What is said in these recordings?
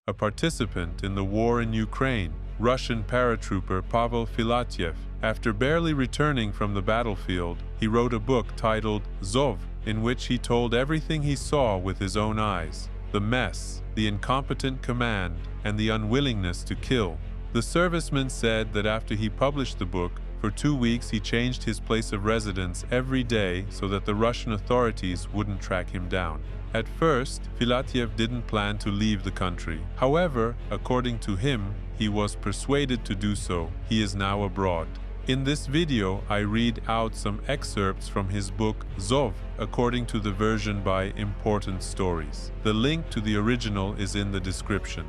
a participant in the war in Ukraine, Russian paratrooper Pavel Filatyev. After barely returning from the battlefield, he wrote a book titled Zov, in which he told everything he saw with his own eyes: the mess, the incompetent command, and the unwillingness to kill. The serviceman said that after he published the book, for 2 weeks he changed his place of residence every day so that the Russian authorities wouldn't track him down. At first, Filatyev didn't plan to leave the country. However, according to him, he was persuaded to do so. He is now abroad. In this video, I read out some excerpts from his book Zov, according to the version by Important Stories. The link to the original is in the description.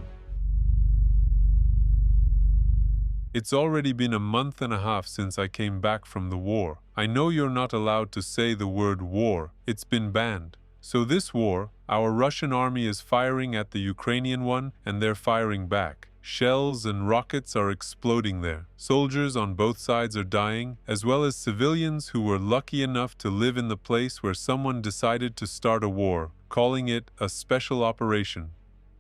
It's already been a month and a half since I came back from the war. I know you're not allowed to say the word war. It's been banned. So this war, our Russian army is firing at the Ukrainian one, and they're firing back. Shells and rockets are exploding there. Soldiers on both sides are dying, as well as civilians who were lucky enough to live in the place where someone decided to start a war, calling it a special operation.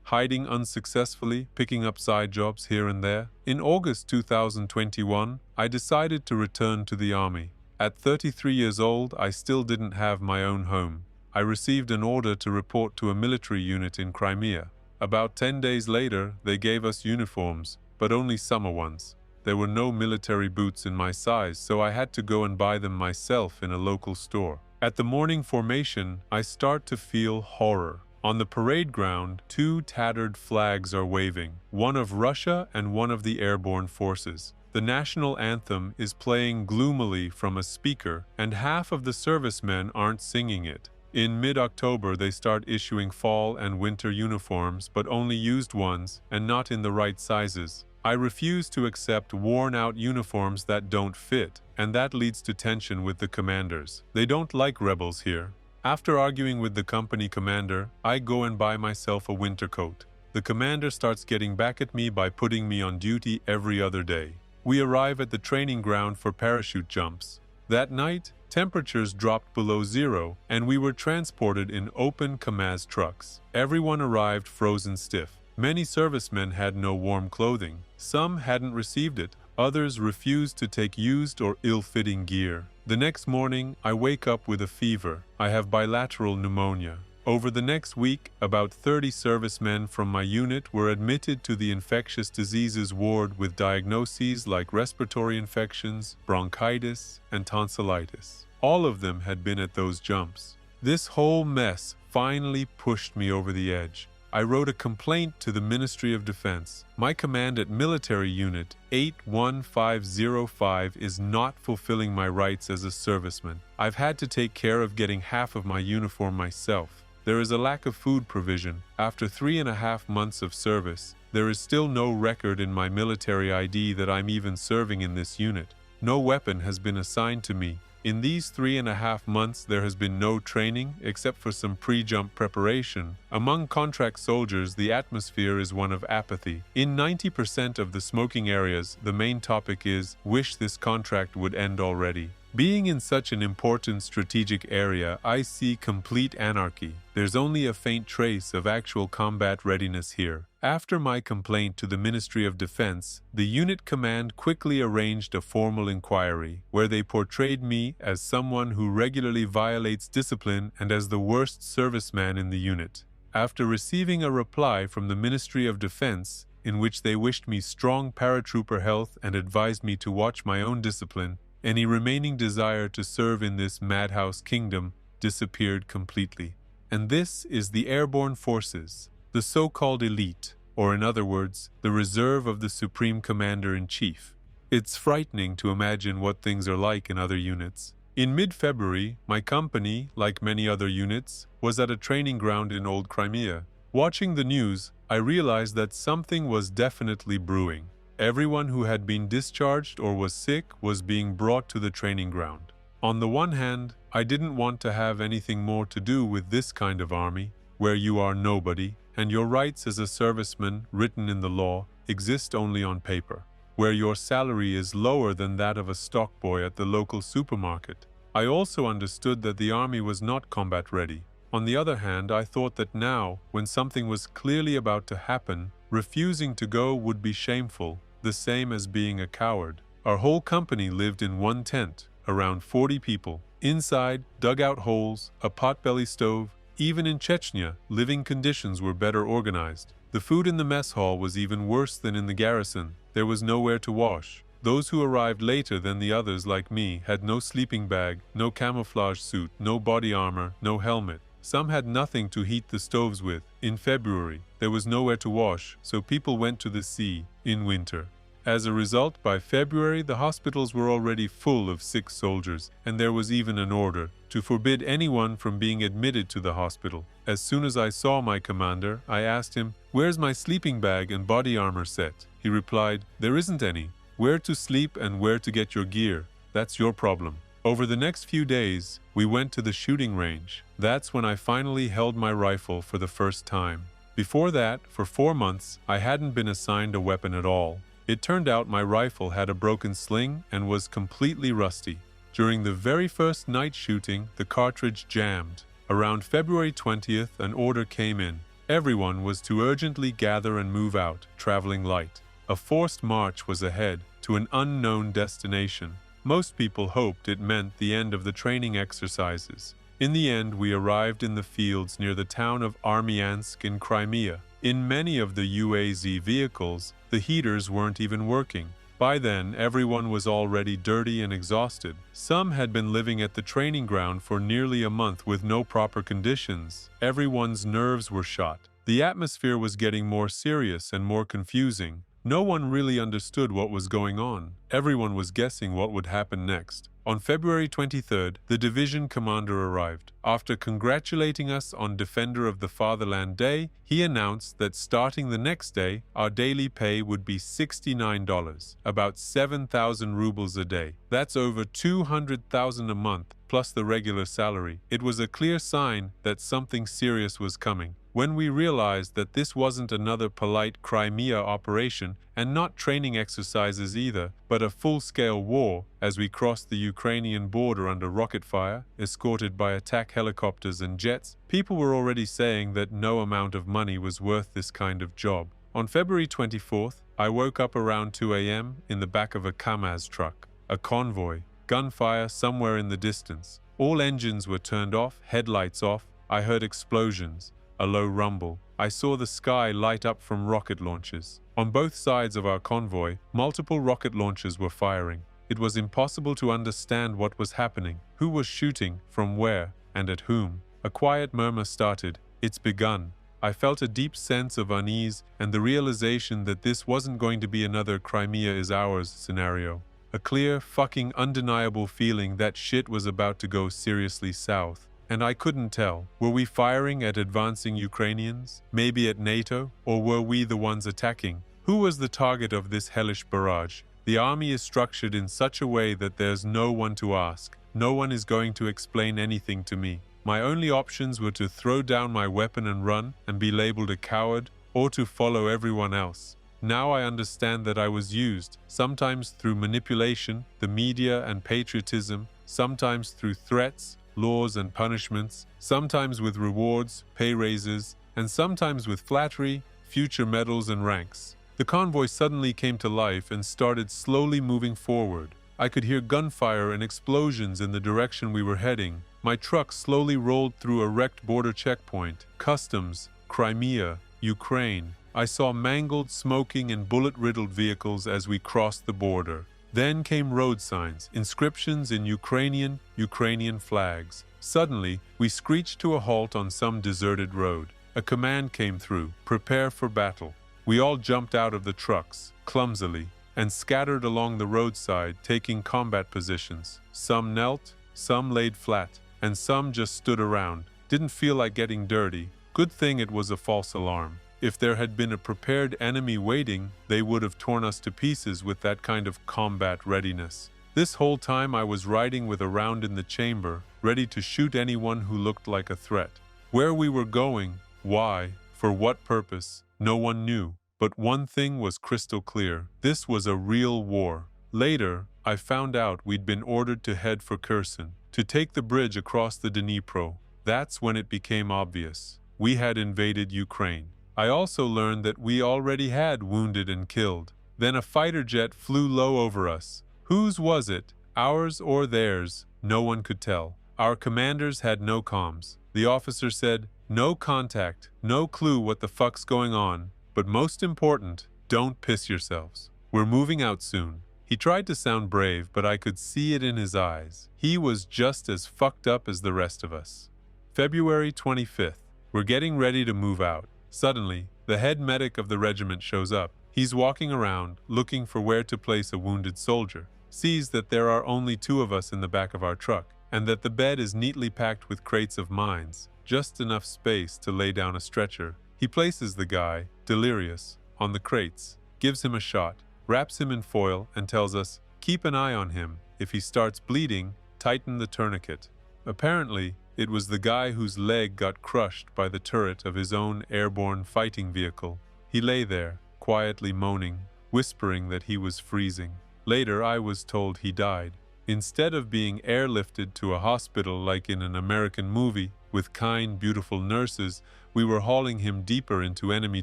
Hiding unsuccessfully, picking up side jobs here and there. In August 2021, I decided to return to the army. At 33 years old, I still didn't have my own home. I received an order to report to a military unit in Crimea. About 10 days later, they gave us uniforms, but only summer ones. There were no military boots in my size, so I had to go and buy them myself in a local store. At the morning formation, I start to feel horror. On the parade ground, 2 tattered flags are waving, one of Russia and one of the airborne forces. The national anthem is playing gloomily from a speaker, and half of the servicemen aren't singing it. In mid-October, they start issuing fall and winter uniforms, but only used ones and not in the right sizes. I refuse to accept worn-out uniforms that don't fit, and that leads to tension with the commanders. They don't like rebels here. After arguing with the company commander, I go and buy myself a winter coat. The commander starts getting back at me by putting me on duty every other day. We arrive at the training ground for parachute jumps. That night, temperatures dropped below zero, and we were transported in open KAMAZ trucks. Everyone arrived frozen stiff. Many servicemen had no warm clothing. Some hadn't received it. Others refused to take used or ill-fitting gear. The next morning, I wake up with a fever. I have bilateral pneumonia. Over the next week, about 30 servicemen from my unit were admitted to the infectious diseases ward with diagnoses like respiratory infections, bronchitis, and tonsillitis. All of them had been at those jumps. This whole mess finally pushed me over the edge. I wrote a complaint to the Ministry of Defense. My command at Military Unit 81505 is not fulfilling my rights as a serviceman. I've had to take care of getting half of my uniform myself. There is a lack of food provision. After 3.5 months of service, there is still no record in my military ID that I'm even serving in this unit. No weapon has been assigned to me. In these 3.5 months, there has been no training except for some pre-jump preparation. Among contract soldiers, the atmosphere is one of apathy. In 90% of the smoking areas, the main topic is, "Wish this contract would end already." Being in such an important strategic area, I see complete anarchy. There's only a faint trace of actual combat readiness here. After my complaint to the Ministry of Defense, the unit command quickly arranged a formal inquiry, where they portrayed me as someone who regularly violates discipline and as the worst serviceman in the unit. After receiving a reply from the Ministry of Defense, in which they wished me strong paratrooper health and advised me to watch my own discipline, any remaining desire to serve in this madhouse kingdom disappeared completely. And this is the airborne forces, the so-called elite, or in other words, the reserve of the Supreme Commander-in-Chief. It's frightening to imagine what things are like in other units. In mid-February, my company, like many other units, was at a training ground in Old Crimea. Watching the news, I realized that something was definitely brewing. Everyone who had been discharged or was sick was being brought to the training ground. On the one hand, I didn't want to have anything more to do with this kind of army, where you are nobody, and your rights as a serviceman, written in the law, exist only on paper, where your salary is lower than that of a stock boy at the local supermarket. I also understood that the army was not combat ready. On the other hand, I thought that now, when something was clearly about to happen, Refusing to go would be shameful, the same as being a coward. Our whole company lived in one tent, around 40 people. Inside, dugout holes, a potbelly stove. Even in Chechnya, living conditions were better organized. The food in the mess hall was even worse than in the garrison. There was nowhere to wash. Those who arrived later than the others, like me, had no sleeping bag, no camouflage suit, no body armor, no helmet. Some had nothing to heat the stoves with. In February, there was nowhere to wash, so people went to the sea in winter. As a result, by February, the hospitals were already full of sick soldiers, and there was even an order to forbid anyone from being admitted to the hospital. As soon as I saw my commander, I asked him, "Where's my sleeping bag and body armor set?" He replied, "There isn't any. Where to sleep and where to get your gear, that's your problem." Over the next few days, we went to the shooting range. That's when I finally held my rifle for the first time. Before that, for 4 months, I hadn't been assigned a weapon at all. It turned out my rifle had a broken sling and was completely rusty. During the very first night shooting, the cartridge jammed. Around February 20th, an order came in. Everyone was to urgently gather and move out, traveling light. A forced march was ahead, to an unknown destination. Most people hoped it meant the end of the training exercises. In the end, we arrived in the fields near the town of Armyansk in Crimea. In many of the UAZ vehicles, the heaters weren't even working. By then, everyone was already dirty and exhausted. Some had been living at the training ground for nearly a month with no proper conditions. Everyone's nerves were shot. The atmosphere was getting more serious and more confusing. No one really understood what was going on. Everyone was guessing what would happen next. On February 23rd, the division commander arrived. After congratulating us on Defender of the Fatherland Day, he announced that starting the next day, our daily pay would be $69, about 7,000 rubles a day. That's over 200,000 a month, plus the regular salary. It was a clear sign that something serious was coming. When we realized that this wasn't another polite Crimea operation and not training exercises either, but a full-scale war, as we crossed the Ukrainian border under rocket fire, escorted by attack helicopters and jets, people were already saying that no amount of money was worth this kind of job. On February 24th, I woke up around 2 a.m. in the back of a Kamaz truck. A convoy. Gunfire somewhere in the distance. All engines were turned off, headlights off. I heard explosions. A low rumble. I saw the sky light up from rocket launches. On both sides of our convoy, multiple rocket launchers were firing. It was impossible to understand what was happening, who was shooting, from where, and at whom. A quiet murmur started. "It's begun." I felt a deep sense of unease and the realization that this wasn't going to be another Crimea is ours scenario. A clear, fucking undeniable feeling that shit was about to go seriously south. And I couldn't tell. Were we firing at advancing Ukrainians? Maybe at NATO? Or were we the ones attacking? Who was the target of this hellish barrage? The army is structured in such a way that there's no one to ask. No one is going to explain anything to me. My only options were to throw down my weapon and run and be labeled a coward, or to follow everyone else. Now I understand that I was used, sometimes through manipulation, the media and patriotism, sometimes through threats, laws and punishments, sometimes with rewards, pay raises, and sometimes with flattery, future medals and ranks. The convoy suddenly came to life and started slowly moving forward. I could hear gunfire and explosions in the direction we were heading. My truck slowly rolled through a wrecked border checkpoint. Customs, Crimea, Ukraine. I saw mangled, smoking, and bullet-riddled vehicles as we crossed the border. Then came road signs, inscriptions in Ukrainian flags. Suddenly, we screeched to a halt on some deserted road. A command came through, "Prepare for battle." We all jumped out of the trucks, clumsily, and scattered along the roadside, taking combat positions. Some knelt, some laid flat, and some just stood around. Didn't feel like getting dirty. Good thing it was a false alarm. If there had been a prepared enemy waiting, they would have torn us to pieces with that kind of combat readiness. This whole time I was riding with a round in the chamber, ready to shoot anyone who looked like a threat. Where we were going, why, for what purpose, no one knew. But one thing was crystal clear. This was a real war. Later, I found out we'd been ordered to head for Kherson, to take the bridge across the Dnipro. That's when it became obvious. We had invaded Ukraine. I also learned that we already had wounded and killed. Then a fighter jet flew low over us. Whose was it? Ours or theirs? No one could tell. Our commanders had no comms. The officer said, "No contact, no clue what the fuck's going on, but most important, don't piss yourselves. We're moving out soon." He tried to sound brave, but I could see it in his eyes. He was just as fucked up as the rest of us. February 25th. We're getting ready to move out. Suddenly, the head medic of the regiment shows up. He's walking around, looking for where to place a wounded soldier. Sees that there are only 2 of us in the back of our truck, and that the bed is neatly packed with crates of mines, just enough space to lay down a stretcher. He places the guy, delirious, on the crates, gives him a shot, wraps him in foil, and tells us, "Keep an eye on him. If he starts bleeding, tighten the tourniquet." Apparently, it was the guy whose leg got crushed by the turret of his own airborne fighting vehicle. He lay there, quietly moaning, whispering that he was freezing. Later, I was told he died. Instead of being airlifted to a hospital like in an American movie, with kind, beautiful nurses, we were hauling him deeper into enemy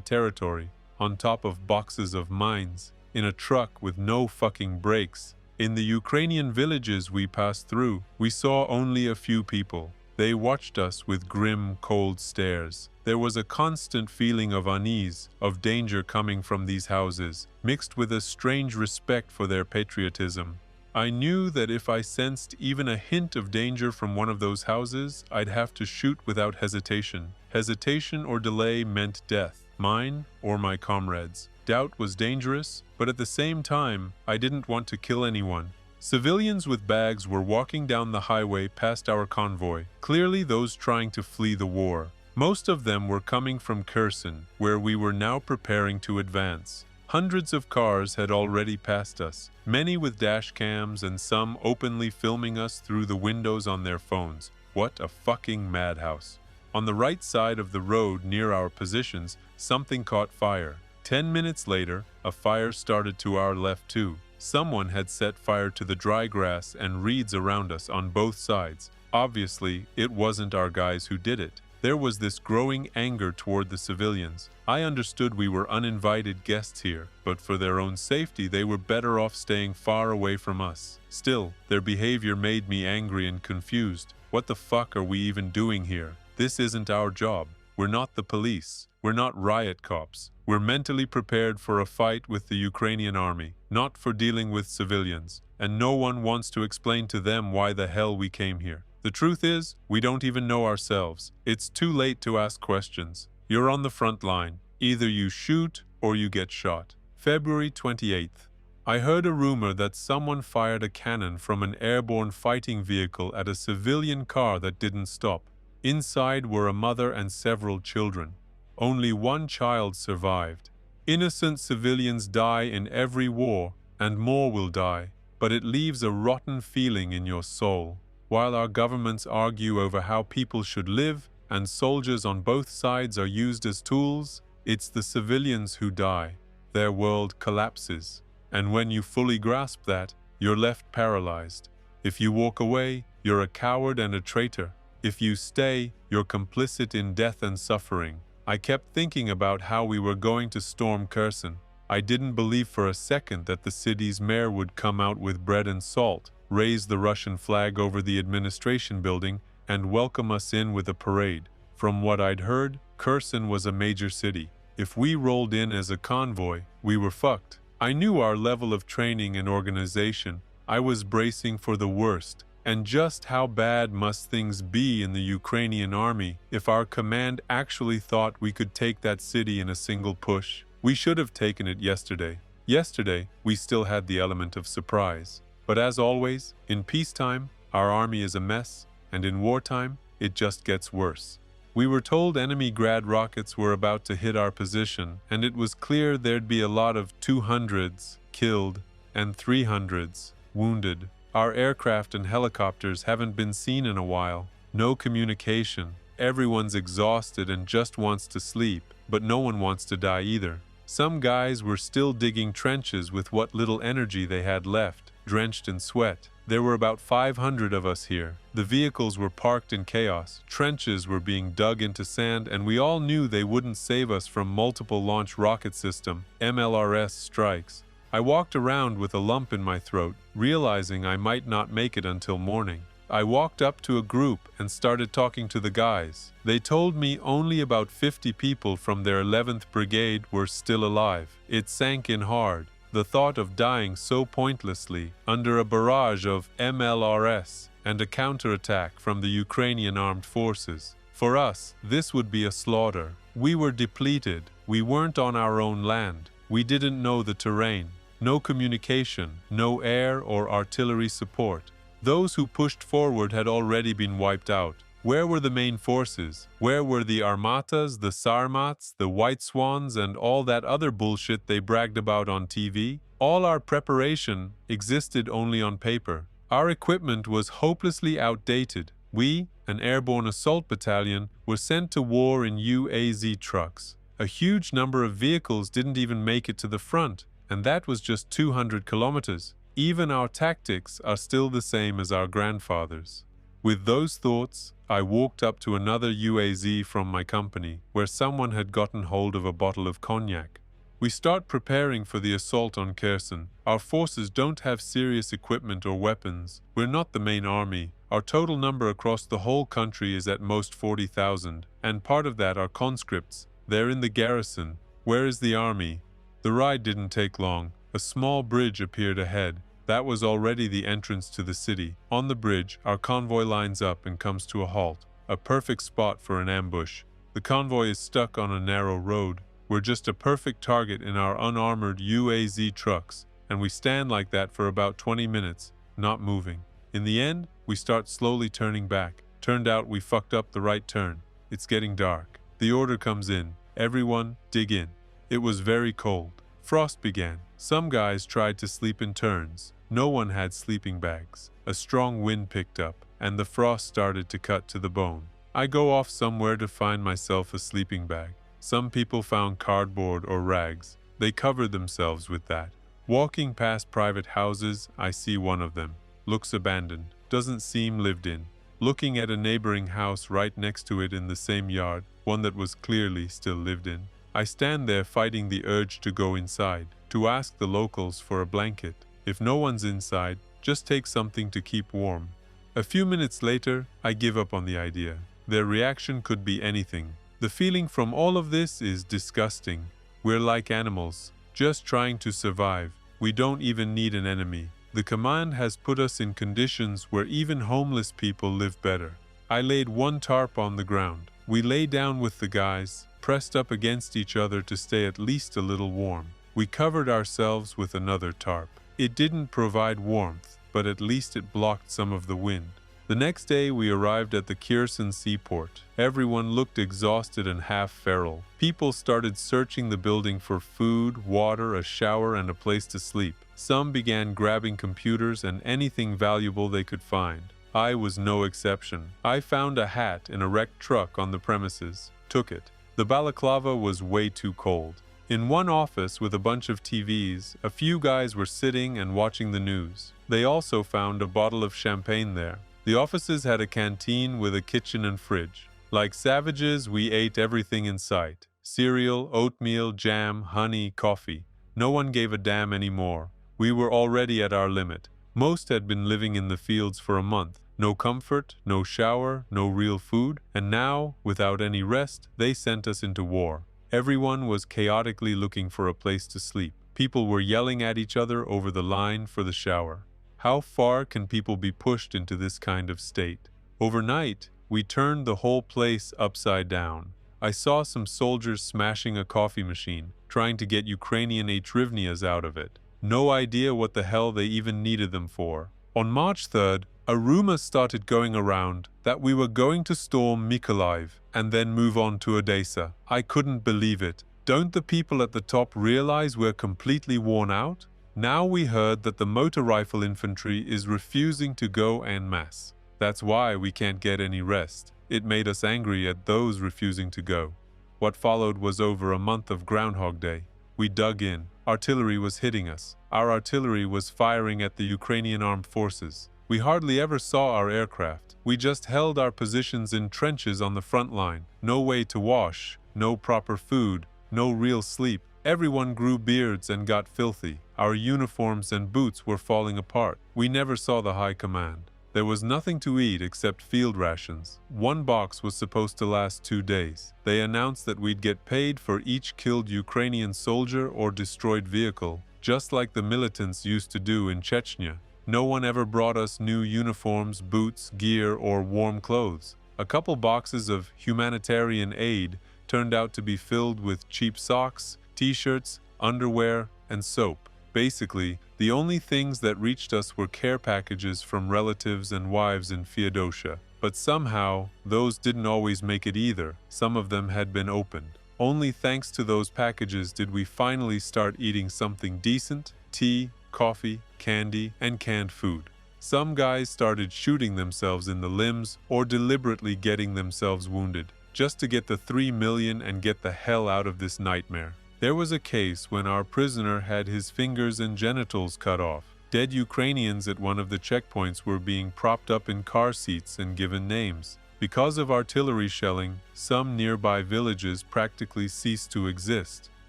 territory, on top of boxes of mines, in a truck with no fucking brakes. In the Ukrainian villages we passed through, we saw only a few people. They watched us with grim, cold stares. There was a constant feeling of unease, of danger coming from these houses, mixed with a strange respect for their patriotism. I knew that if I sensed even a hint of danger from one of those houses, I'd have to shoot without hesitation. Hesitation or delay meant death, mine or my comrades'. Doubt was dangerous, but at the same time, I didn't want to kill anyone. Civilians with bags were walking down the highway past our convoy, clearly those trying to flee the war. Most of them were coming from Kherson, where we were now preparing to advance. Hundreds of cars had already passed us, many with dash cams and some openly filming us through the windows on their phones. What a fucking madhouse. On the right side of the road near our positions, something caught fire. 10 minutes later, a fire started to our left too. Someone had set fire to the dry grass and reeds around us on both sides. Obviously, it wasn't our guys who did it. There was this growing anger toward the civilians. I understood we were uninvited guests here, but for their own safety, they were better off staying far away from us. Still, their behavior made me angry and confused. What the fuck are we even doing here? This isn't our job. We're not the police. We're not riot cops. We're mentally prepared for a fight with the Ukrainian army, not for dealing with civilians. And no one wants to explain to them why the hell we came here. The truth is, we don't even know ourselves. It's too late to ask questions. You're on the front line. Either you shoot or you get shot. February 28th. I heard a rumor that someone fired a cannon from an airborne fighting vehicle at a civilian car that didn't stop. Inside were a mother and several children. Only one child survived. Innocent civilians die in every war, and more will die, but it leaves a rotten feeling in your soul. While our governments argue over how people should live, and soldiers on both sides are used as tools, it's the civilians who die. Their world collapses. And when you fully grasp that, you're left paralyzed. If you walk away, you're a coward and a traitor. If you stay, you're complicit in death and suffering. I kept thinking about how we were going to storm Kherson. I didn't believe for a second that the city's mayor would come out with bread and salt, raise the Russian flag over the administration building, and welcome us in with a parade. From what I'd heard, Kherson was a major city. If we rolled in as a convoy, we were fucked. I knew our level of training and organization. I was bracing for the worst. And just how bad must things be in the Ukrainian army if our command actually thought we could take that city in a single push? We should have taken it yesterday. Yesterday, we still had the element of surprise. But as always, in peacetime, our army is a mess, and in wartime, it just gets worse. We were told enemy Grad rockets were about to hit our position, and it was clear there'd be a lot of 200s killed and 300s wounded. Our aircraft and helicopters haven't been seen in a while. No communication. Everyone's exhausted and just wants to sleep, but no one wants to die either. Some guys were still digging trenches with what little energy they had left. drenched in sweat. There were about 500 of us here. The vehicles were parked in chaos, trenches were being dug into sand, and we all knew they wouldn't save us from multiple launch rocket system (MLRS) strikes. I walked around with a lump in my throat, realizing I might not make it until morning. I walked up to a group and started talking to the guys. They told me only about 50 people from their 11th Brigade were still alive. It sank in hard. The thought of dying so pointlessly under a barrage of MLRS and a counterattack from the Ukrainian armed forces. For us, this would be a slaughter. We were depleted. We weren't on our own land. We didn't know the terrain. No communication, no air or artillery support. Those who pushed forward had already been wiped out. Where were the main forces? Where were the Armatas, the Sarmats, the White Swans, and all that other bullshit they bragged about on TV? All our preparation existed only on paper. Our equipment was hopelessly outdated. We, an airborne assault battalion, were sent to war in UAZ trucks. A huge number of vehicles didn't even make it to the front, and that was just 200 kilometers. Even our tactics are still the same as our grandfathers. With those thoughts, I walked up to another UAZ from my company, where someone had gotten hold of a bottle of cognac. We start preparing for the assault on Kherson. Our forces don't have serious equipment or weapons. We're not the main army. Our total number across the whole country is at most 40,000, and part of that are conscripts. They're in the garrison. Where is the army? The ride didn't take long. A small bridge appeared ahead. That was already the entrance to the city. On the bridge, our convoy lines up and comes to a halt. A perfect spot for an ambush. The convoy is stuck on a narrow road. We're just a perfect target in our unarmored UAZ trucks, and we stand like that for about 20 minutes, not moving. In the end, we start slowly turning back. Turned out we fucked up the right turn. It's getting dark. The order comes in. Everyone, dig in. It was very cold. Frost began. Some guys tried to sleep in turns. No one had sleeping bags. A strong wind picked up, and the frost started to cut to the bone. I go off somewhere to find myself a sleeping bag. Some people found cardboard or rags. They covered themselves with that. Walking past private houses, I see one of them. Looks abandoned. Doesn't seem lived in. Looking at a neighboring house right next to it in the same yard, one that was clearly still lived in. I stand there fighting the urge to go inside, to ask the locals for a blanket. If no one's inside, just take something to keep warm. A few minutes later, I give up on the idea. Their reaction could be anything. The feeling from all of this is disgusting. We're like animals, just trying to survive. We don't even need an enemy. The command has put us in conditions where even homeless people live better. I laid one tarp on the ground. We lay down with the guys, pressed up against each other to stay at least a little warm. We covered ourselves with another tarp. It didn't provide warmth, but at least it blocked some of the wind. The next day we arrived at the Kherson seaport. Everyone looked exhausted and half feral. People started searching the building for food, water, a shower, and a place to sleep. Some began grabbing computers and anything valuable they could find. I was no exception. I found a hat in a wrecked truck on the premises. Took it. The balaclava was way too cold. In one office with a bunch of TVs, a few guys were sitting and watching the news. They also found a bottle of champagne there. The offices had a canteen with a kitchen and fridge. Like savages, we ate everything in sight. Cereal, oatmeal, jam, honey, coffee. No one gave a damn anymore. We were already at our limit. Most had been living in the fields for a month. No comfort, no shower, no real food, and now, without any rest, they sent us into war. Everyone was chaotically looking for a place to sleep. People were yelling at each other over the line for the shower. How far can people be pushed into this kind of state? Overnight, we turned the whole place upside down. I saw some soldiers smashing a coffee machine, trying to get Ukrainian hryvnias out of it. No idea what the hell they even needed them for. On March 3rd, a rumor started going around that we were going to storm Mykolaiv and then move on to Odessa. I couldn't believe it. Don't the people at the top realize we're completely worn out? Now we heard that the motor rifle infantry is refusing to go en masse. That's why we can't get any rest. It made us angry at those refusing to go. What followed was over a month of Groundhog Day. We dug in. artillery was hitting us. Our artillery was firing at the Ukrainian armed forces. We hardly ever saw our aircraft. We just held our positions in trenches on the front line. No way to wash, no proper food, no real sleep. Everyone grew beards and got filthy. Our uniforms and boots were falling apart. We never saw the high command. There was nothing to eat except field rations. One box was supposed to last 2 days. They announced that we'd get paid for each killed Ukrainian soldier or destroyed vehicle, just like the militants used to do in Chechnya. No one ever brought us new uniforms, boots, gear, or warm clothes. A couple boxes of humanitarian aid turned out to be filled with cheap socks, t-shirts, underwear, and soap. Basically, the only things that reached us were care packages from relatives and wives in Feodosia. But somehow, those didn't always make it either. Some of them had been opened. Only thanks to those packages did we finally start eating something decent: tea, coffee, candy, and canned food. Some guys started shooting themselves in the limbs or deliberately getting themselves wounded, just to get the 3 million and get the hell out of this nightmare. There was a case when our prisoner had his fingers and genitals cut off. Dead Ukrainians at one of the checkpoints were being propped up in car seats and given names. Because of artillery shelling, some nearby villages practically ceased to exist.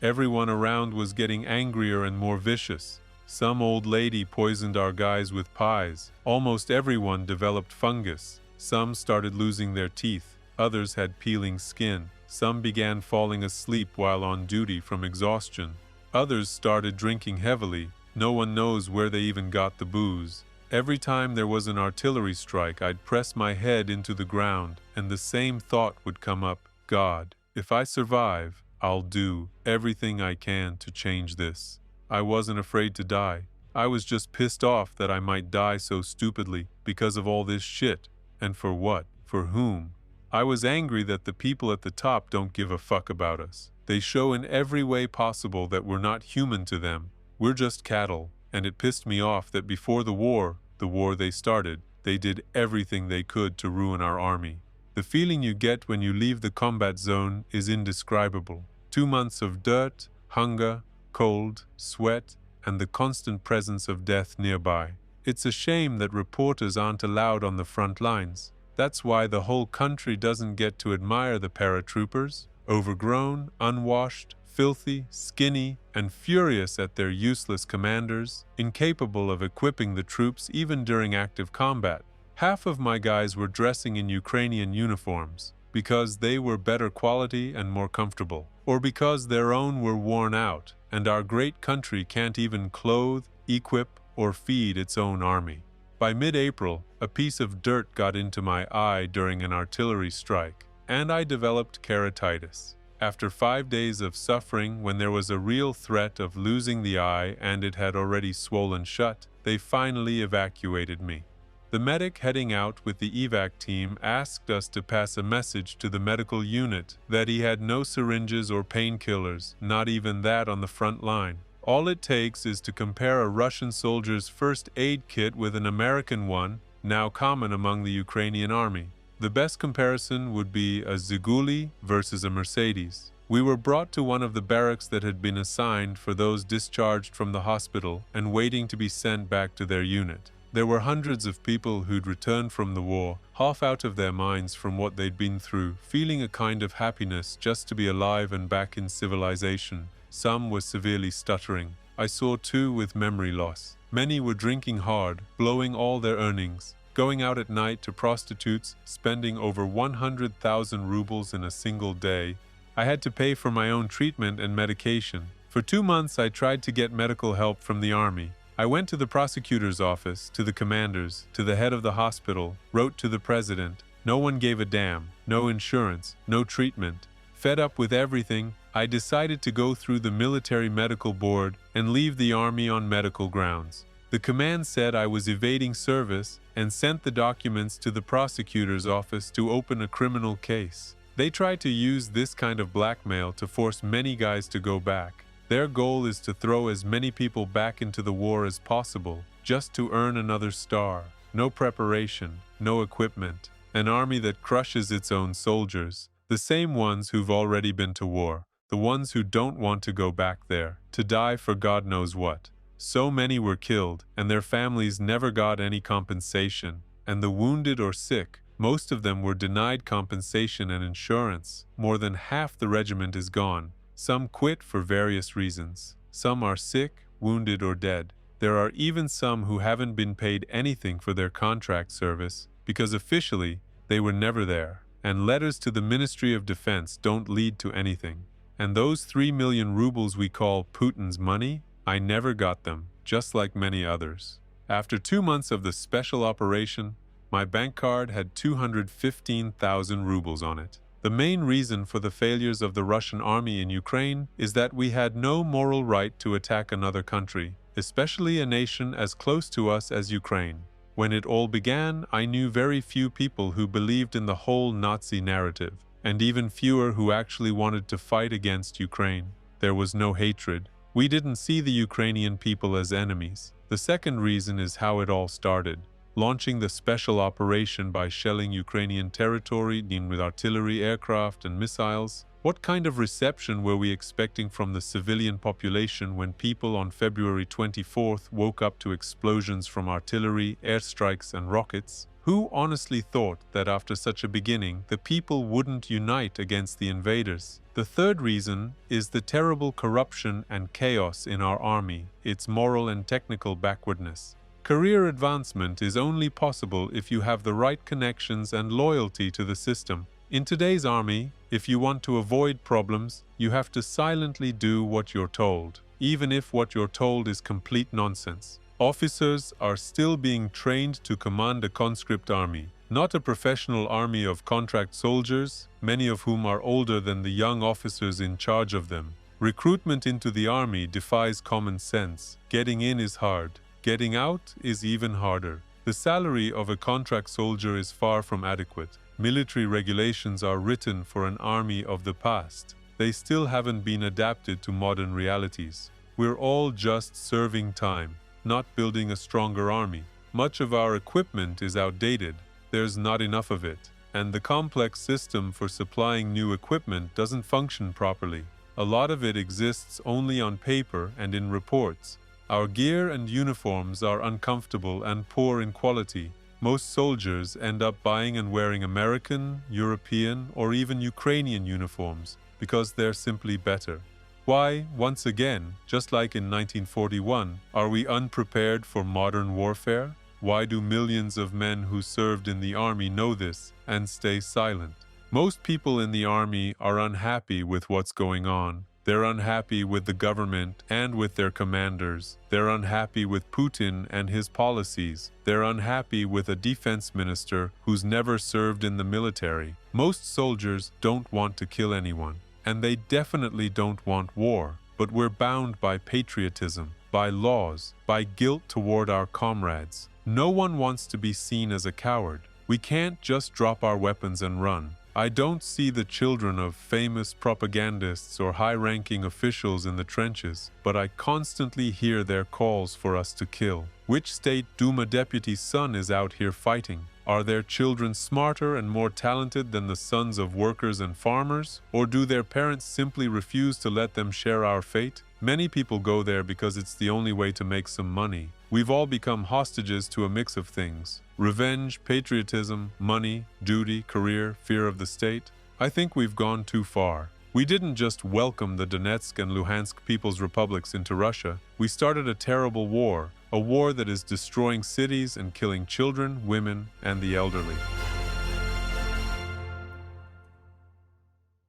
Everyone around was getting angrier and more vicious. Some old lady poisoned our guys with pies. Almost everyone developed fungus. Some started losing their teeth. Others had peeling skin. Some began falling asleep while on duty from exhaustion. Others started drinking heavily. No one knows where they even got the booze. Every time there was an artillery strike, I'd press my head into the ground, and the same thought would come up: God, if I survive, I'll do everything I can to change this. I wasn't afraid to die. I was just pissed off that I might die so stupidly because of all this shit. And for what? For whom? I was angry that the people at the top don't give a fuck about us. They show in every way possible that we're not human to them. We're just cattle, and it pissed me off that before the war they started, they did everything they could to ruin our army. The feeling you get when you leave the combat zone is indescribable. 2 months of dirt, hunger, cold, sweat, and the constant presence of death nearby. It's a shame that reporters aren't allowed on the front lines. That's why the whole country doesn't get to admire the paratroopers. Overgrown, unwashed, filthy, skinny, and furious at their useless commanders, incapable of equipping the troops even during active combat. Half of my guys were dressing in Ukrainian uniforms because they were better quality and more comfortable, or because their own were worn out, and our great country can't even clothe, equip, or feed its own army. By mid-April, a piece of dirt got into my eye during an artillery strike, and I developed keratitis. After 5 days of suffering, when there was a real threat of losing the eye and it had already swollen shut, they finally evacuated me. The medic heading out with the evac team asked us to pass a message to the medical unit that he had no syringes or painkillers, not even that on the front line. All it takes is to compare a Russian soldier's first aid kit with an American one, now common among the Ukrainian army. The best comparison would be a Ziguli versus a Mercedes. We were brought to one of the barracks that had been assigned for those discharged from the hospital and waiting to be sent back to their unit. There were hundreds of people who'd returned from the war, half out of their minds from what they'd been through, feeling a kind of happiness just to be alive and back in civilization. Some were severely stuttering. I saw 2 with memory loss. Many were drinking hard, blowing all their earnings, going out at night to prostitutes, spending over 100,000 rubles in a single day. I had to pay for my own treatment and medication. For 2 months, I tried to get medical help from the army. I went to the prosecutor's office, to the commanders, to the head of the hospital, wrote to the president. No one gave a damn. No insurance, no treatment. Fed up with everything, I decided to go through the military medical board and leave the army on medical grounds. The command said I was evading service and sent the documents to the prosecutor's office to open a criminal case. They tried to use this kind of blackmail to force many guys to go back. Their goal is to throw as many people back into the war as possible, just to earn another star. No preparation, no equipment. An army that crushes its own soldiers, the same ones who've already been to war. the ones who don't want to go back there, to die for God knows what. So many were killed, and their families never got any compensation, and the wounded or sick, most of them were denied compensation and insurance. More than half the regiment is gone. Some quit for various reasons. Some are sick, wounded, or dead. There are even some who haven't been paid anything for their contract service, because officially, they were never there. And letters to the Ministry of Defense don't lead to anything. And those 3 million rubles we call Putin's money, I never got them, just like many others. After 2 months of the special operation, my bank card had 215,000 rubles on it. The main reason for the failures of the Russian army in Ukraine is that we had no moral right to attack another country, especially a nation as close to us as Ukraine. When it all began, I knew very few people who believed in the whole Nazi narrative, and even fewer who actually wanted to fight against Ukraine. There was no hatred. We didn't see the Ukrainian people as enemies. The second reason is how it all started. Launching the special operation by shelling Ukrainian territory with artillery, aircraft, and missiles. What kind of reception were we expecting from the civilian population when people on February 24th woke up to explosions from artillery, airstrikes, and rockets? Who honestly thought that after such a beginning, the people wouldn't unite against the invaders? The third reason is the terrible corruption and chaos in our army, its moral and technical backwardness. Career advancement is only possible if you have the right connections and loyalty to the system. In today's army, if you want to avoid problems, you have to silently do what you're told, even if what you're told is complete nonsense. Officers are still being trained to command a conscript army, not a professional army of contract soldiers, many of whom are older than the young officers in charge of them. Recruitment into the army defies common sense. Getting in is hard. Getting out is even harder. The salary of a contract soldier is far from adequate. Military regulations are written for an army of the past. They still haven't been adapted to modern realities. We're all just serving time, not building a stronger army. Much of our equipment is outdated. There's not enough of it. And the complex system for supplying new equipment doesn't function properly. A lot of it exists only on paper and in reports. Our gear and uniforms are uncomfortable and poor in quality. Most soldiers end up buying and wearing American, European, or even Ukrainian uniforms because they're simply better. Why, once again, just like in 1941, are we unprepared for modern warfare? Why do millions of men who served in the army know this and stay silent? Most people in the army are unhappy with what's going on. They're unhappy with the government and with their commanders. They're unhappy with Putin and his policies. They're unhappy with a defense minister who's never served in the military. Most soldiers don't want to kill anyone, and they definitely don't want war. But we're bound by patriotism, by laws, by guilt toward our comrades. No one wants to be seen as a coward. We can't just drop our weapons and run. I don't see the children of famous propagandists or high-ranking officials in the trenches, but I constantly hear their calls for us to kill. Which state Duma deputy's son is out here fighting? Are their children smarter and more talented than the sons of workers and farmers? Or do their parents simply refuse to let them share our fate? Many people go there because it's the only way to make some money. We've all become hostages to a mix of things. Revenge, patriotism, money, duty, career, fear of the state. I think we've gone too far. We didn't just welcome the Donetsk and Luhansk People's Republics into Russia. We started a terrible war, a war that is destroying cities and killing children, women, and the elderly.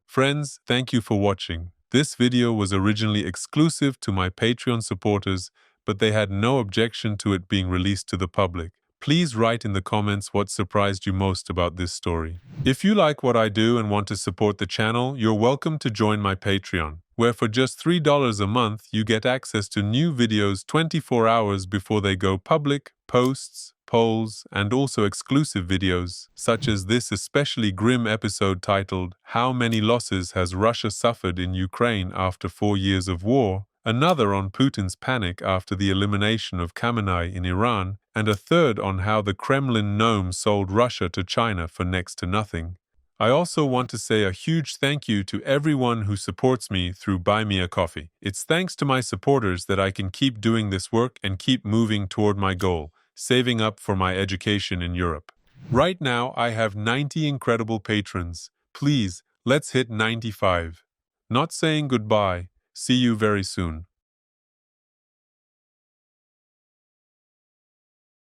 Friends, thank you for watching. This video was originally exclusive to my Patreon supporters, but they had no objection to it being released to the public. Please write in the comments what surprised you most about this story. If you like what I do and want to support the channel, you're welcome to join my Patreon, where for just $3 a month you get access to new videos 24 hours before they go public, posts, polls, and also exclusive videos, such as this especially grim episode titled, "How Many Losses Has Russia Suffered in Ukraine After 4 Years of War?" Another on Putin's panic after the elimination of Khamenei in Iran, and a third on how the Kremlin gnome sold Russia to China for next to nothing. I also want to say a huge thank you to everyone who supports me through Buy Me a Coffee. It's thanks to my supporters that I can keep doing this work and keep moving toward my goal, saving up for my education in Europe. Right now, I have 90 incredible patrons. Please, let's hit 95. Not saying goodbye. See you very soon.